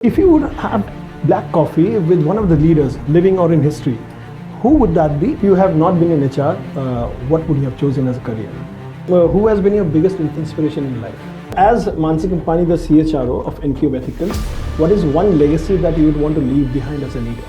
If you would have black coffee with one of the leaders, living or in history, who would that be? If you have not been in HR, what would you have chosen as a career? Who has been your biggest inspiration in life? As Manasi Kampani, the CHRO of Encube Ethicals, what is one legacy that you would want to leave behind as a leader?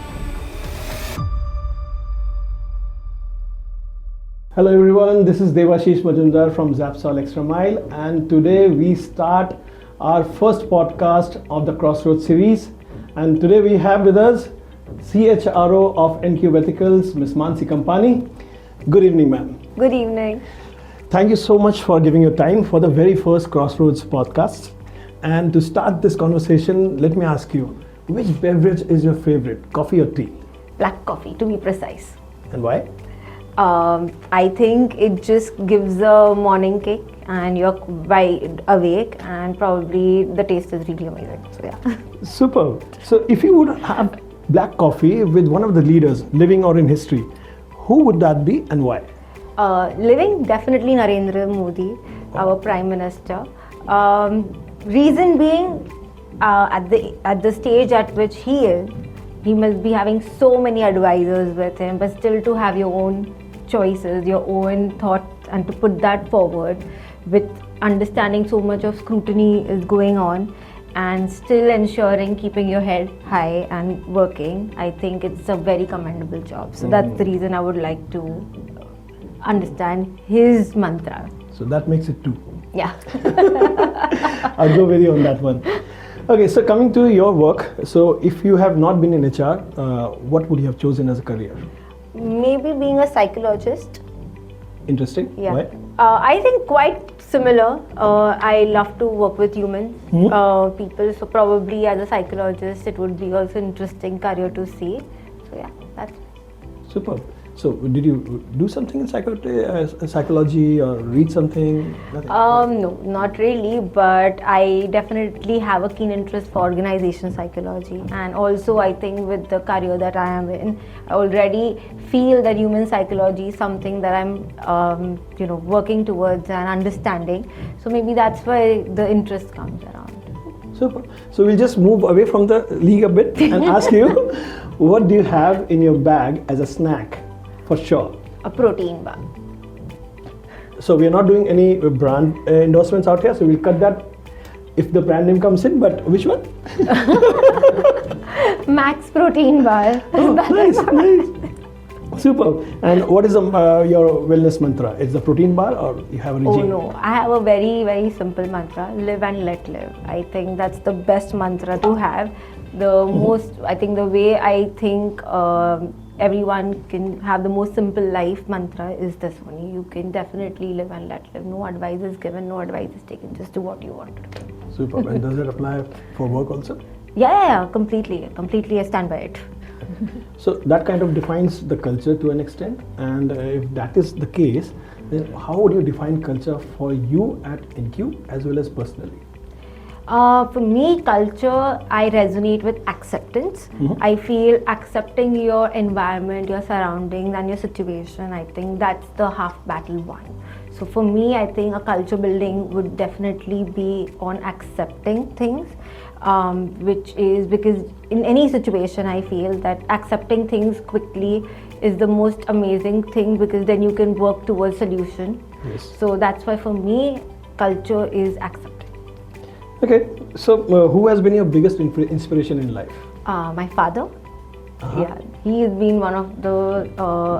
Hello everyone, this is Devashish Majumdar from Xapsol Extra Mile, and today we start our first podcast of the Cross Roads series. And today we have with us CHRO of Encube Ethicals, Ms. Manasi Kampani. Good evening, ma'am. Good evening. Thank you so much for giving your time for the very first Crossroads podcast. And to start this conversation, let me ask you, which beverage is your favorite, coffee or tea? Black coffee, to be precise. And why? I think it just gives a morning kick and you're wide awake, and probably the taste is really amazing. So yeah. Super. So if you would have black coffee with one of the leaders, living or in history, who would that be and why? Living, definitely Narendra Modi, our Prime Minister. Reason being, at the stage at which he is, he must be having so many advisors with him, but still to have your own choices, your own thoughts, and to put that forward with understanding so much of scrutiny is going on and still ensuring keeping your head high and working. I think it's a very commendable job. So that's the reason I would like to understand his mantra. So that makes it two. Yeah. I'll go with you on that one. Okay, so coming to your work, so if you have not been in HR, what would you have chosen as a career? Maybe being a psychologist. Interesting. Yeah. Why? I think quite similar. I love to work with humans, people. So probably as a psychologist, it would be also interesting career to see. So yeah, that's Superb. So did you do something in psychology or read something? Nothing? No, not really, but I definitely have a keen interest for organization psychology, and also I think with the career that I am in, I already feel that human psychology is something that I'm working towards and understanding. So maybe that's why the interest comes around. Super. So we'll just move away from the league a bit and ask you, what do you have in your bag as a snack? For sure. A protein bar. So we are not doing any brand endorsements out here, so we'll cut that if the brand name comes in, but which one? Max protein bar. Oh, nice. Super. And what is your wellness mantra? Is the protein bar or you have a regime? Oh no, I have a very, very simple mantra, live and let live. I think that's the best mantra to have. I think the way I think everyone can have the most simple life mantra is this one. You can definitely live and let live. No advice is given, no advice is taken. Just do what you want to do. Super. And does it apply for work also? Yeah, completely. I stand by it. So that kind of defines the culture to an extent. And if that is the case, then how would you define culture for you at Encube as well as personally? For me, culture, I resonate with acceptance. I feel accepting your environment, your surroundings and your situation, I think that's the half battle won. So for me, I think a culture building would definitely be on accepting things, which is because in any situation, I feel that accepting things quickly is the most amazing thing, because then you can work towards solution. Yes. So that's why for me, culture is accepting. Okay, so who has been your biggest inspiration in life? My father. Yeah, he has been one of the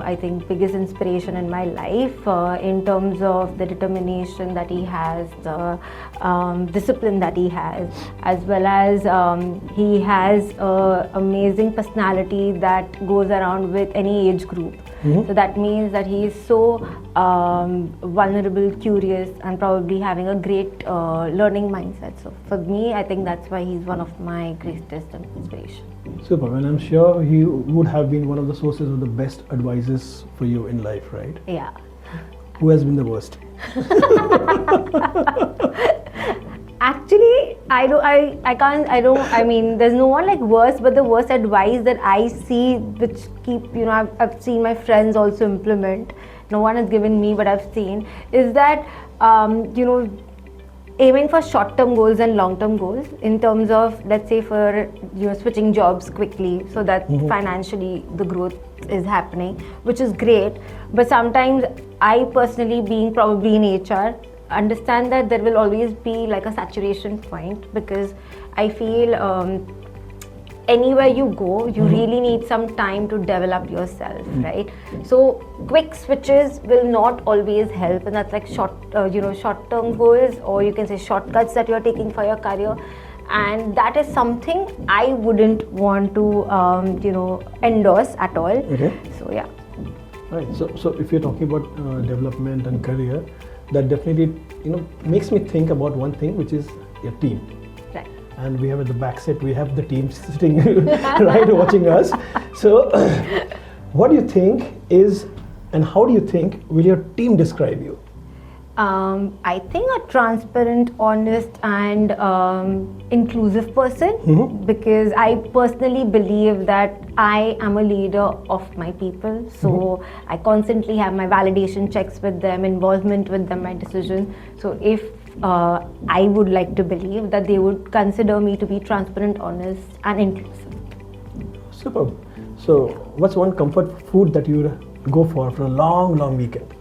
I think biggest inspiration in my life in terms of the determination that he has, the discipline that he has, as well as he has an amazing personality that goes around with any age group. So that means that he is so vulnerable, curious, and probably having a great learning mindset. So for me, I think that's why he's one of my greatest inspiration. Super, and I'm sure he would have been one of the sources of the best advices for you in life, right? Yeah. Who has been the worst? Actually, I mean, there's no one like worst, but the worst advice that I see, which I've seen my friends also implement, no one has given me, but I've seen, is that, aiming for short-term goals and long-term goals in terms of, let's say, for switching jobs quickly so that financially the growth is happening, which is great. But sometimes I personally, being probably in HR, understand that there will always be like a saturation point, because I feel anywhere you go, you really need some time to develop yourself, right? So quick switches will not always help, and that's like short-term goals, or you can say shortcuts that you're taking for your career, and that is something I wouldn't want to endorse at all. Okay. So yeah. Right. So if you're talking about development and career, that definitely makes me think about one thing, which is your team. Right. And we have at the back set, we have the team sitting right watching us. So what do you think is, and how do you think will your team describe you? I think a transparent, honest and inclusive person, because I personally believe that I am a leader of my people. So I constantly have my validation checks with them, involvement with them, my decisions. So if I would like to believe that they would consider me to be transparent, honest and inclusive. Superb. So what's one comfort food that you would go for a long weekend?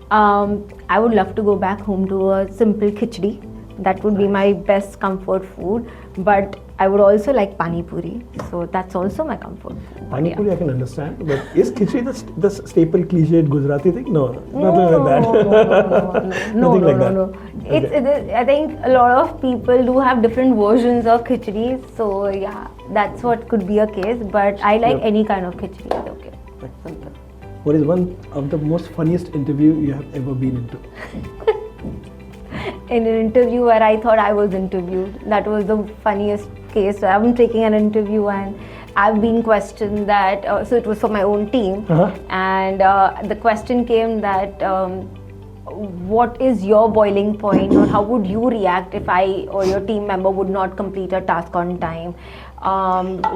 I would love to go back home to a simple khichdi. That would be my best comfort food. But I would also like pani puri. So that's also my comfort food. Pani puri I can understand, but is khichdi the staple cliched Gujarati thing? No, nothing like that. No. I think a lot of people do have different versions of khichdi. So yeah, that's what could be a case. But I like any kind of khichdi. Okay. Simple. What is one of the most funniest interview you have ever been into? In an interview where I thought I was interviewed. That was the funniest case. So I'm taking an interview and I've been questioned that, so it was for my own team. And the question came that, what is your boiling point, or how would you react if I or your team member would not complete a task on time? And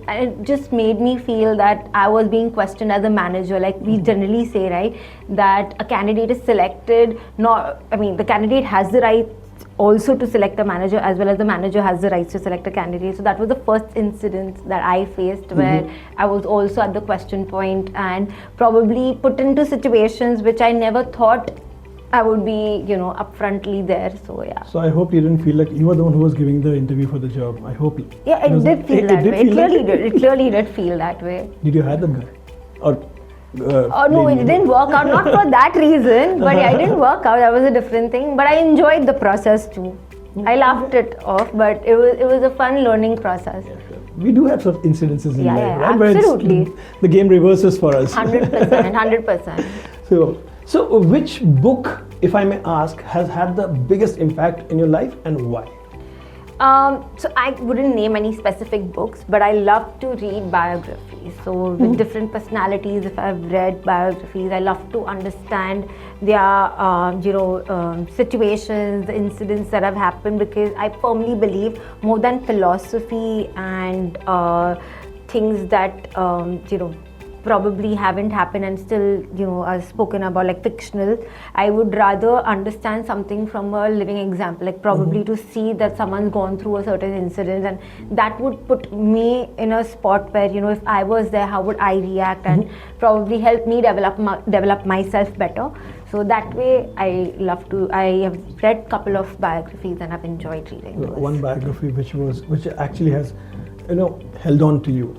it just made me feel that I was being questioned as a manager. Like we generally say, right, that a candidate is selected, the candidate has the right also to select a manager, as well as the manager has the rights to select a candidate. So that was the first incident that I faced where I was also at the question point and probably put into situations which I never thought I would be, upfrontly there. So yeah. So I hope you didn't feel like you were the one who was giving the interview for the job. I hope. Yeah, it did feel that way. It clearly did feel that way. Did you hire the guy? Or no, it didn't work out. Not for that reason, but yeah, it didn't work out. That was a different thing. But I enjoyed the process too. I laughed it off, but it was a fun learning process. Yeah, sure. We do have some incidences in life, right? Absolutely. The game reverses for us. 100%. So which book, if I may ask, has had the biggest impact in your life and why? So I wouldn't name any specific books, but I love to read biographies. So with different personalities, if I've read biographies, I love to understand their, situations, the incidents that have happened, because I firmly believe more than philosophy and things that, probably haven't happened and still, are spoken about, like fictional. I would rather understand something from a living example, like probably to see that someone's gone through a certain incident, and that would put me in a spot where, if I was there, how would I react, and probably help me develop myself better. So that way, I have read a couple of biographies and I've enjoyed reading those. One biography which actually has, held on to you.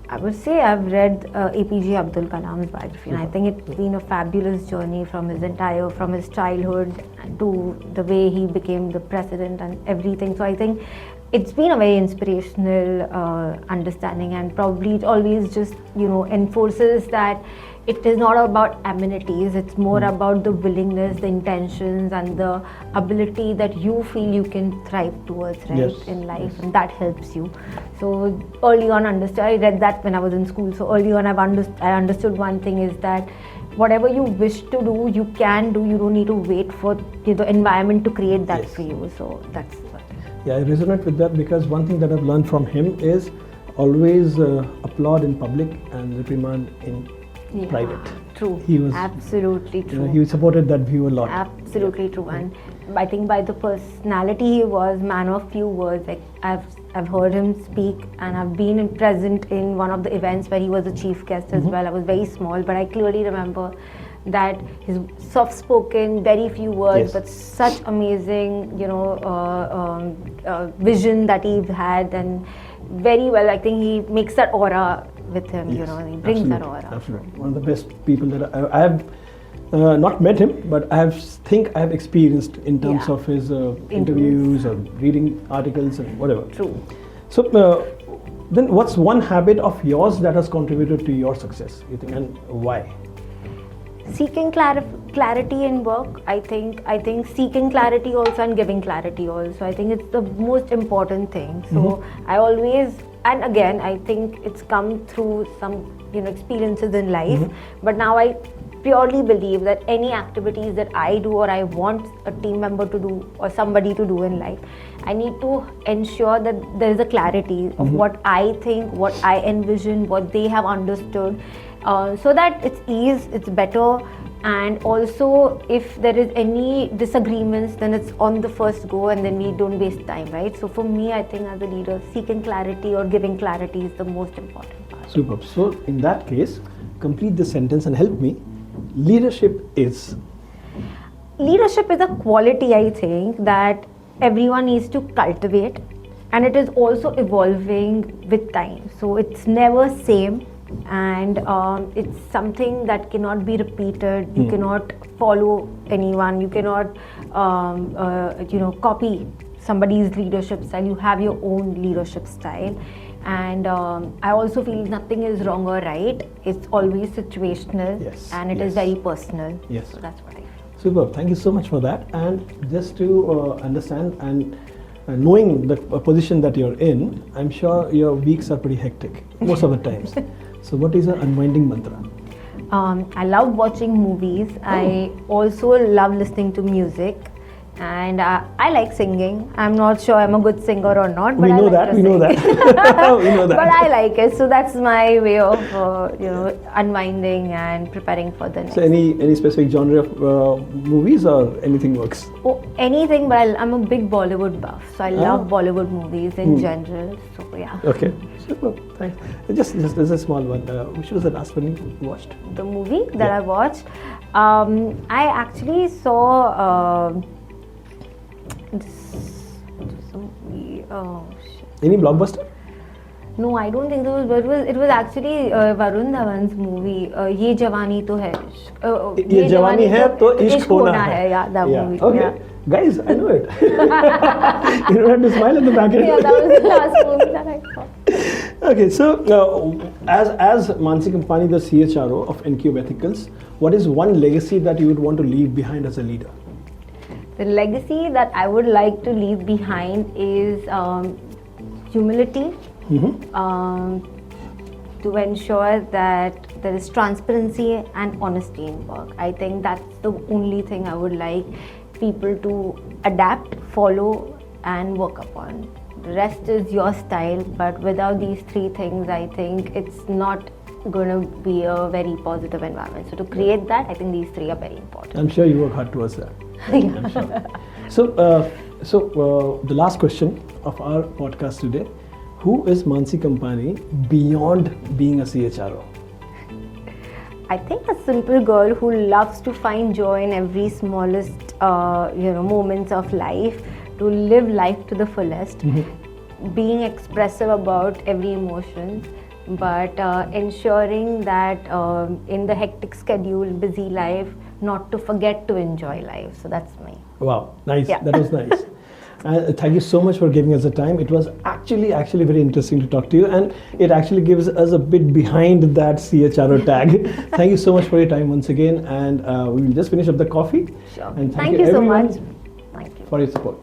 I would say I've read APJ Abdul Kalam's biography, and I think it's been a fabulous journey from his childhood to the way he became the president and everything. So I think it's been a very inspirational understanding, and probably it always just enforces that it is not about amenities, it's more about the willingness, the intentions, and the ability that you feel you can thrive towards, right, in life, and that helps you. So early on, I read that when I was in school. So early on, I understood one thing is that whatever you wish to do, you can do. You don't need to wait for the environment to create that for you. So that's what. Yeah, I resonate with that, because one thing that I've learned from him is always applaud in public and reprimand in private. True. He was absolutely true. he supported that view a lot. Absolutely true. And I think by the personality he was, man of few words. Like I've heard him speak, and I've been present in one of the events where he was a chief guest as well. I was very small, but I clearly remember that his soft-spoken, very few words, but such amazing, vision that he had, and very well. I think he makes that aura with him. He brings that aura. Absolutely, one of the best people that I have not met him, but I have experienced in terms of his interviews or reading articles and whatever. True. So then, what's one habit of yours that has contributed to your success, you think, and why? Seeking clarity in work. I think seeking clarity also and giving clarity also. I think it's the most important thing. So I always, and again, I think it's come through some experiences in life. But now I purely believe that any activities that I do or I want a team member to do or somebody to do in life, I need to ensure that there is a clarity of what I think, what I envision, what they have understood, so that it's better. And also, if there is any disagreements, then it's on the first go, and then we don't waste time, right? So for me, I think as a leader, seeking clarity or giving clarity is the most important part. Superb. So in that case, complete the sentence and help me. Leadership is a quality, I think, that everyone needs to cultivate, and it is also evolving with time. So it's never same, and it's something that cannot be repeated. You cannot follow anyone. You cannot copy somebody's leadership style. You have your own leadership style. And I also feel nothing is wrong or right. It's always situational, and it is very personal. Yes. So that's what I feel. Superb. Thank you so much for that. And just to understand and knowing the position that you're in, I'm sure your weeks are pretty hectic most of the times. So what is an unwinding mantra? I love watching movies. I also love listening to music. And I like singing. I'm not sure I'm a good singer or not, but we know I like that. We know that. We know that. But I like it, so that's my way of unwinding and preparing for the next. So any specific genre of movies or anything works? Oh, anything, but I'm a big Bollywood buff, so I love Bollywood movies in general. So yeah. Okay. Super. Thanks. Just a small one. Which was the last one you watched? The movie that I watched, I actually saw. Oh shit. Any blockbuster? No, I don't think so. But it was actually Varun Dhawan's movie. Ye Jawani To Hai. Ye Jawani Hai To Ishq Hona Hai. Yeah, that movie. Okay. Yeah. Guys, I know it. You don't have to smile at the back end. Yeah, that was the last movie that I saw. Okay, so as Manasi Kampani, the CHRO of Encube Ethicals, what is one legacy that you would want to leave behind as a leader? The legacy that I would like to leave behind is humility, to ensure that there is transparency and honesty in work. I think that's the only thing I would like people to adapt, follow, and work upon. The rest is your style, but without these three things, I think it's not going to be a very positive environment. So to create that, I think these three are very important. I'm sure you work hard towards that. I'm sure. So the last question of our podcast today: who is Manasi Kampani beyond being a CHRO? I think a simple girl who loves to find joy in every smallest, moments of life, to live life to the fullest, being expressive about every emotion, but ensuring that in the hectic schedule, busy life, not to forget to enjoy life. So that's me. Wow, nice. Yeah. That was nice. Thank you so much for giving us the time. It was actually very interesting to talk to you, and it actually gives us a bit behind that CHRO tag. Thank you so much for your time once again, and we will just finish up the coffee. Sure. And Thank you so everyone much. Thank you for your support.